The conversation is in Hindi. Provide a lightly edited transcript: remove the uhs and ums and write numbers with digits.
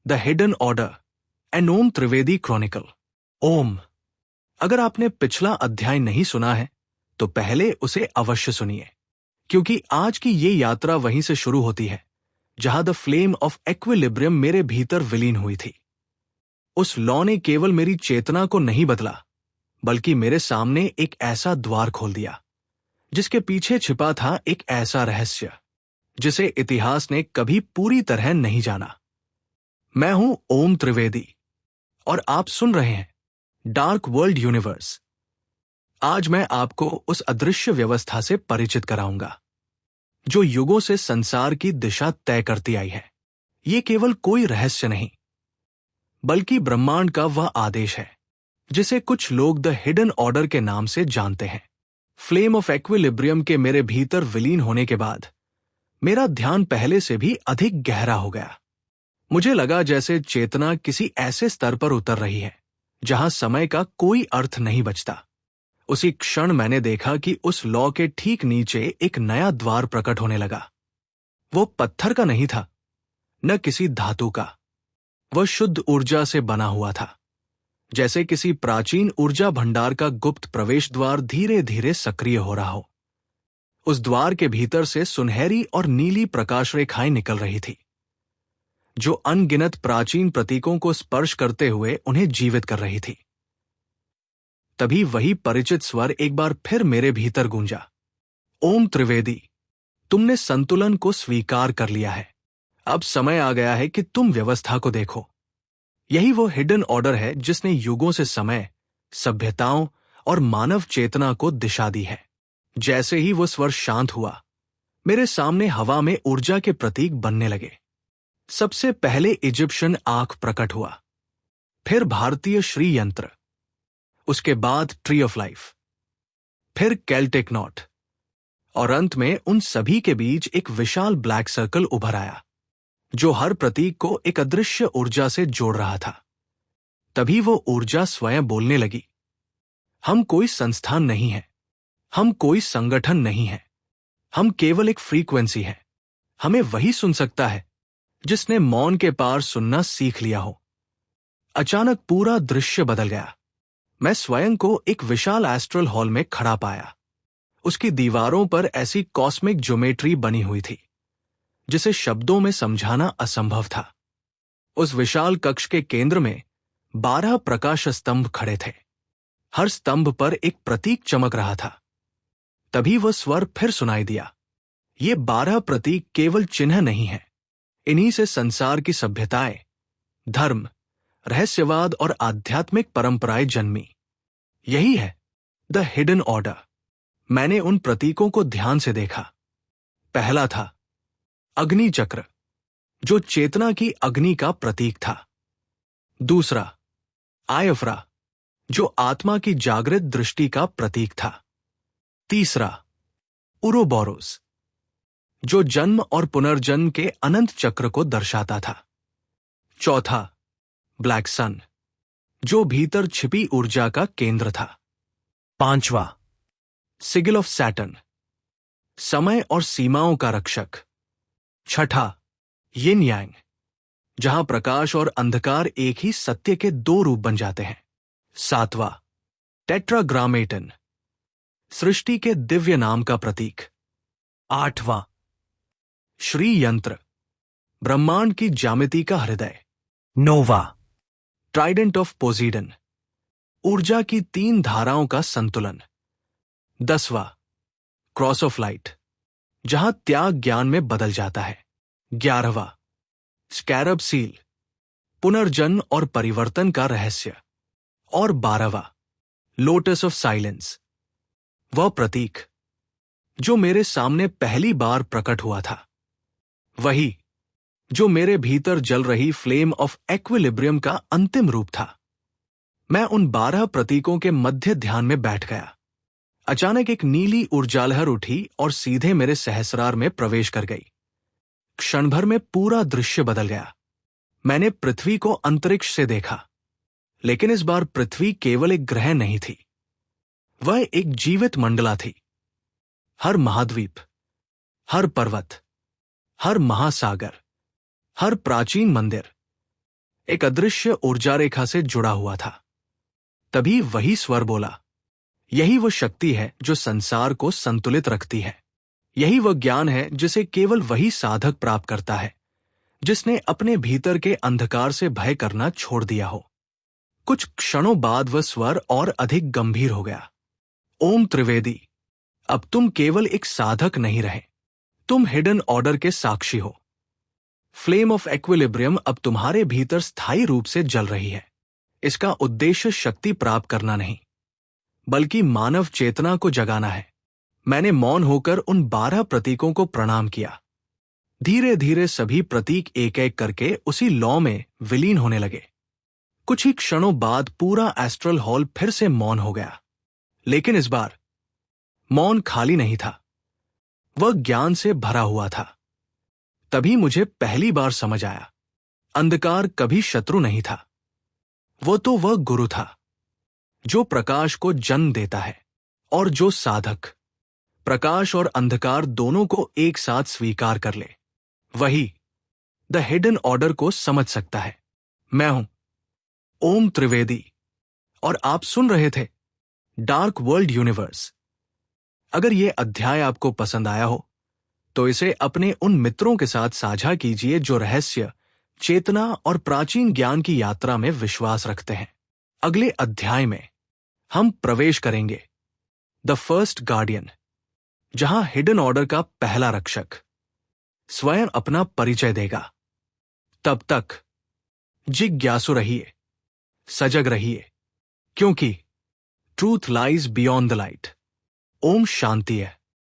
The hidden order, an Om Trivedi chronicle. Om. अगर आपने पिछला अध्याय नहीं सुना है तो पहले उसे अवश्य सुनिए, क्योंकि आज की ये यात्रा वहीं से शुरू होती है जहां द फ्लेम ऑफ एक्विलिब्रियम मेरे भीतर विलीन हुई थी। उस लौ ने केवल मेरी चेतना को नहीं बदला, बल्कि मेरे सामने एक ऐसा द्वार खोल दिया जिसके पीछे छिपा था एक ऐसा रहस्य जिसे इतिहास ने कभी पूरी तरह नहीं जाना। मैं हूं ओम त्रिवेदी और आप सुन रहे हैं डार्क वर्ल्ड यूनिवर्स। आज मैं आपको उस अदृश्य व्यवस्था से परिचित कराऊंगा जो युगों से संसार की दिशा तय करती आई है। ये केवल कोई रहस्य नहीं, बल्कि ब्रह्मांड का वह आदेश है जिसे कुछ लोग द हिडन ऑर्डर के नाम से जानते हैं। फ्लेम ऑफ एक्विलिब्रियम के मेरे भीतर विलीन होने के बाद मेरा ध्यान पहले से भी अधिक गहरा हो गया। मुझे लगा जैसे चेतना किसी ऐसे स्तर पर उतर रही है जहां समय का कोई अर्थ नहीं बचता। उसी क्षण मैंने देखा कि उस लौ के ठीक नीचे एक नया द्वार प्रकट होने लगा। वो पत्थर का नहीं था, न किसी धातु का। वह शुद्ध ऊर्जा से बना हुआ था, जैसे किसी प्राचीन ऊर्जा भंडार का गुप्त प्रवेश द्वार धीरे धीरे सक्रिय हो रहा हो। उस द्वार के भीतर से सुनहरी और नीली प्रकाश रेखाएं निकल रही थी, जो अनगिनत प्राचीन प्रतीकों को स्पर्श करते हुए उन्हें जीवित कर रही थी। तभी वही परिचित स्वर एक बार फिर मेरे भीतर गूंजा, ओम त्रिवेदी, तुमने संतुलन को स्वीकार कर लिया है। अब समय आ गया है कि तुम व्यवस्था को देखो। यही वो हिडन ऑर्डर है जिसने युगों से समय, सभ्यताओं और मानव चेतना को दिशा दी है। जैसे ही वो स्वर शांत हुआ, मेरे सामने हवा में ऊर्जा के प्रतीक बनने लगे। सबसे पहले इजिप्शियन आंख प्रकट हुआ, फिर भारतीय श्री यंत्र, उसके बाद ट्री ऑफ लाइफ, फिर केल्टिक नॉट, और अंत में उन सभी के बीच एक विशाल ब्लैक सर्कल उभर आया जो हर प्रतीक को एक अदृश्य ऊर्जा से जोड़ रहा था। तभी वो ऊर्जा स्वयं बोलने लगी, हम कोई संस्थान नहीं है, हम कोई संगठन नहीं है, हम केवल एक फ्रीक्वेंसी है। हमें वही सुन सकता है जिसने मौन के पार सुनना सीख लिया हो। अचानक पूरा दृश्य बदल गया। मैं स्वयं को एक विशाल एस्ट्रल हॉल में खड़ा पाया। उसकी दीवारों पर ऐसी कॉस्मिक ज्योमेट्री बनी हुई थी जिसे शब्दों में समझाना असंभव था। उस विशाल कक्ष के केंद्र में 12 प्रकाश स्तंभ खड़े थे। हर स्तंभ पर एक प्रतीक चमक रहा था। तभी वह स्वर फिर सुनाई दिया, ये 12 प्रतीक केवल चिन्ह नहीं है, इन्हीं से संसार की सभ्यताएं, धर्म, रहस्यवाद और आध्यात्मिक परंपराएं जन्मी। यही है द हिडन ऑर्डर। मैंने उन प्रतीकों को ध्यान से देखा। पहला था अग्नि चक्र, जो चेतना की अग्नि का प्रतीक था। दूसरा आयफ्रा, जो आत्मा की जागृत दृष्टि का प्रतीक था। तीसरा उरोबोरोस, जो जन्म और पुनर्जन्म के अनंत चक्र को दर्शाता था। चौथा ब्लैक सन, जो भीतर छिपी ऊर्जा का केंद्र था। पांचवा सिगिल ऑफ सैटर्न, समय और सीमाओं का रक्षक। छठा यिन यांग, जहां प्रकाश और अंधकार एक ही सत्य के 2 रूप बन जाते हैं। सातवां टेट्राग्रामेटन, सृष्टि के दिव्य नाम का प्रतीक। आठवां श्री यंत्र, ब्रह्मांड की ज्यामिति का हृदय। नौवां ट्राइडेंट ऑफ पोसीडन, ऊर्जा की 3 धाराओं का संतुलन। 10वां क्रॉस ऑफ लाइट, जहां त्याग ज्ञान में बदल जाता है। 11वां स्कैरब सील, पुनर्जन्म और परिवर्तन का रहस्य। और 12वां लोटस ऑफ साइलेंस, वह प्रतीक जो मेरे सामने पहली बार प्रकट हुआ था, वही जो मेरे भीतर जल रही फ्लेम ऑफ एक्विलिब्रियम का अंतिम रूप था। मैं उन 12 प्रतीकों के मध्य ध्यान में बैठ गया। अचानक एक नीली ऊर्जालहर उठी और सीधे मेरे सहस्रार में प्रवेश कर गई। क्षण भर में पूरा दृश्य बदल गया। मैंने पृथ्वी को अंतरिक्ष से देखा, लेकिन इस बार पृथ्वी केवल एक ग्रह नहीं थी, वह एक जीवित मंडला थी। हर महाद्वीप, हर पर्वत, हर महासागर, हर प्राचीन मंदिर, एक अदृश्य ऊर्जा रेखा से जुड़ा हुआ था। तभी वही स्वर बोला, यही वो शक्ति है जो संसार को संतुलित रखती है। यही वह ज्ञान है जिसे केवल वही साधक प्राप्त करता है जिसने अपने भीतर के अंधकार से भय करना छोड़ दिया हो। कुछ क्षणों बाद वह स्वर और अधिक गंभीर हो गया। ओम त्रिवेदी, अब तुम केवल एक साधक नहीं रहे, तुम हिडन ऑर्डर के साक्षी हो। फ्लेम ऑफ एक्विलिब्रियम अब तुम्हारे भीतर स्थायी रूप से जल रही है। इसका उद्देश्य शक्ति प्राप्त करना नहीं, बल्कि मानव चेतना को जगाना है। मैंने मौन होकर उन 12 प्रतीकों को प्रणाम किया। धीरे धीरे सभी प्रतीक एक एक करके उसी लौ में विलीन होने लगे। कुछ ही क्षणों बाद पूरा एस्ट्रल हॉल फिर से मौन हो गया। लेकिन इस बार मौन खाली नहीं था, वह ज्ञान से भरा हुआ था। तभी मुझे पहली बार समझ आया, अंधकार कभी शत्रु नहीं था, वह गुरु था जो प्रकाश को जन्म देता है और जो साधक प्रकाश और अंधकार दोनों को एक साथ स्वीकार कर ले, वही द हिडन ऑर्डर को समझ सकता है। मैं हूं ओम त्रिवेदी और आप सुन रहे थे डार्क वर्ल्ड यूनिवर्स। अगर यह अध्याय आपको पसंद आया हो तो इसे अपने उन मित्रों के साथ साझा कीजिए जो रहस्य, चेतना और प्राचीन ज्ञान की यात्रा में विश्वास रखते हैं। अगले अध्याय में हम प्रवेश करेंगे द फर्स्ट गार्डियन, जहां हिडन ऑर्डर का पहला रक्षक स्वयं अपना परिचय देगा। तब तक जिज्ञासु रहिए, सजग रहिए, क्योंकि truth lies beyond the light. Om Shanti है।